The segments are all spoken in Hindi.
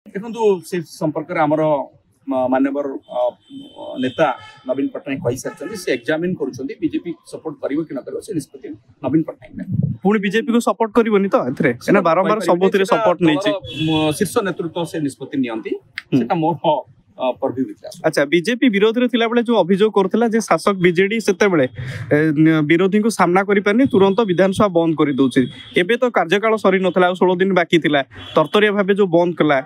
देखो से संपर्क में आमर मानवर नेता नवीन पट्टनायक कही सारी से एग्जामिन बीजेपी सपोर्ट कर निष्पत्ति नवीन पट्टनायक पुणी बीजेपी को सपोर्ट करबनी तो एथरे बारंबार सबुथिरे सपोर्ट नै शीर्ष नेतृत्व से निष्पत्ति नियंती सेटा मोर परभी विचार। अच्छा बीजेपी विरोधी थिला बेले जो अभियोग करथिला जे शासक बीजेडी सेते बेले विरोधी को सामना करि परनी तुरंत विधानसभा बंद करि दोछि एबे तो कार्यकाल सरी नथला 16 दिन बाकी थिला तरतरिया भाबे जो बंद कला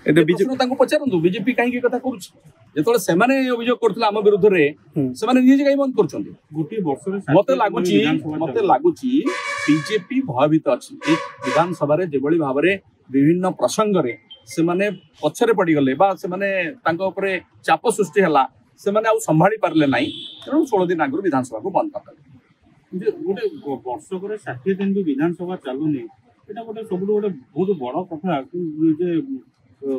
एदे बीजेपी तांको पचारंतु बीजेपी काहे की कथा करूछि जेतोले सेमाने अभियोग करथिला हम विरुद्ध रे सेमाने निजे काहे बंद करछन्ती गोटी वर्ष रे मते लागुछि बीजेपी भयभीत अछि एक विधानसभा रे जेबळी भाबरे विभिन्न प्रसंग रे सेमाने पछरे पड़ी गले बा सेमाने तांको ऊपर चाप सृष्टि हला सेमाने आ संभाळी पारले नै तेणु 16 दिन आगु विधानसभा को बंद करले जे गोटे वर्ष करे 60 दिन भी विधानसभा चालुनी एटा गोटे सबुठ गोटे बहुत बड़ कथा जे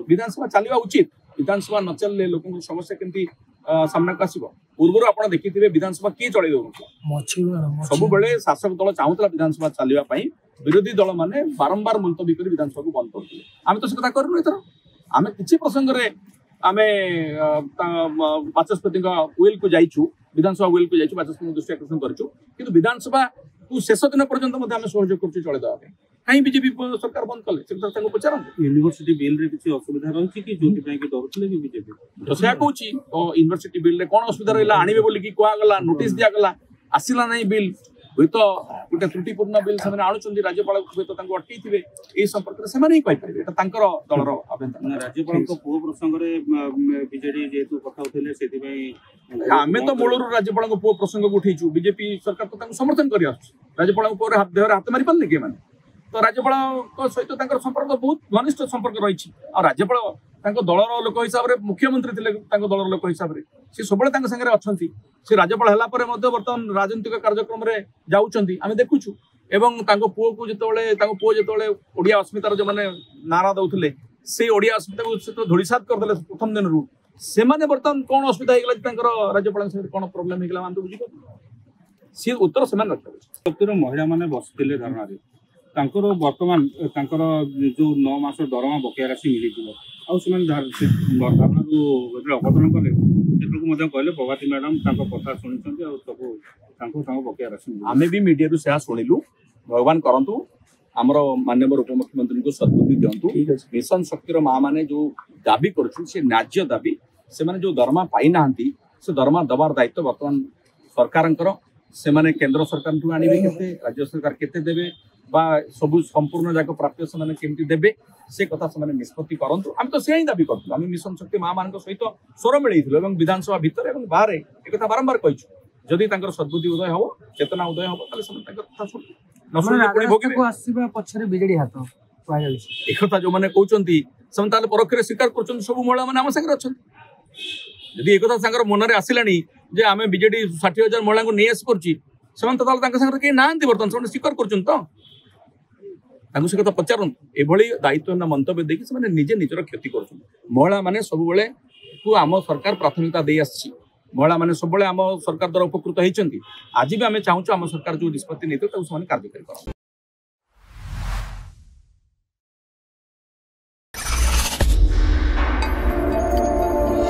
विधानसभा चलवा उचित विधानसभा न चलले लोक समस्या केमती सामना को आसीबो पूर्व आपण देखिथिबे विधानसभा की चलै दउन सब बेले शासक दल चाहुतला विधानसभा चलवा पई विरोधी दल माने बारंबार मुलतवी कर विधानसभा को बंद करथिले आमे तो से कथा करनु एथर आमे किछि प्रसंग रे आमे वाचस्पति का विल को जाइछु विधानसभा विल को जाइछु वाचस्पति दृष्टि आकर्षण करछु किंतु विधानसभा को शेष दिन पर्यंत मध्ये आमे सहयोग करछु चले दवा कहीं बीजेपी सरकार बंद कले से पचार यूनिवर्सिटी बिल रे किसी असुविधा रही कि जो डरुले कि बीजेपी तो से कहूँ यूनिवर्सिटी बिल रे कौन असुविधा रहा आने बोल कहगला नोटिस दिगला आसला ना बिल हुए तो गोटे त्रुटिपूर्ण बिल से आणुंट राज्यपाल हुए तो अटकई थे संपर्क में से कहीपर दलर अभ्यंतर राज्यपाल पु प्रसंग में बीजेडी जेहेतु कथा आम तो मूलर राज्यपाल पु प्रसंग को उठेचु बीजेपी सरकार तो समर्थन कर राज्यपाल देहर हाथ मारी पारे कि तो राज्यपाल सहित संपर्क बहुत घनिष्ठ संपर्क रही राज्यपाल दलर लोक हिसाब से मुख्यमंत्री थे दलर लोक हिसाब से सी सब सागे अच्छा सी राज्यपाल है बर्तमान राजनीतिक कार्यक्रम में जाऊँच आम देखुचु एवं पुओ को जो पुओ जो ओडिया अस्मितार जो मैंने नारा दौले से ओडिया अस्मिता को धूलिसात करदे प्रथम दिन रू से बर्तमान कौन असुविधा होगा राज्यपाल कौन प्रोब्लेम होगा मान बुझी सी उत्तर से रखते महिला मैंने बसते धरना बर्तमान जो 9 मास दरमा बकेया राशि मिली धरना अवतरण कले कहले प्रभाती मैडम कथा शुणी सब बकेया राशि आम भी मीडिया से शुणिलु भगवान करंतु आमर माननीय उपमुख्यमंत्री को सद्बुद्धि दिंतु मिशन शक्तिर माँ मैंने जो दाबी कर न्याज्य दाबी से जो दरमा पाई ना से दरमा दबार दायित्व बर्तमान सरकार से केंद्र सरकार आने राज्य सरकार केते देबे बा सब संपूर्ण जाक प्राप्य से केमती देबे से कथा से निष्पत्ति करंतु हम तो से ही दाबी करथु हम मिशन शक्ति माँ मान सहित स्वर मिलैथिलु एवं विधानसभा भितर एवं बाहर एक कथा बारंबार कहिछु जदि तांकर सद्बुद्धि उदय हो चेतना उदय हो ताले सम तांकर कथा सुन नसुन पुणी भोगे को आसीबा पछरे बिजेडी हाथ पाया जाय एक कथा जो माने कहउचंती सम ताले परखरे स्वीकार करचंती सब महिला माने हम संगे अछंती जदि एक कथा संगर मन रे आसिलानी जे आमे बिजेडी 60,000 महिला को नियस करची सम ताले तांका संगे के नांती बर्तन सम स्वीकार करचंत तो से कथा पचार एभली दायित्व मंतव्य देखिए से निजे निजर क्षति कर महिला मैंने सब को आम सरकार प्राथमिकता दे आसी महिला मैंने सब आम सरकार द्वारा उपकृत होती आज भी आम चाहूँ आम सरकार जो निष्पत्ति नहीं कार्यकारी कर।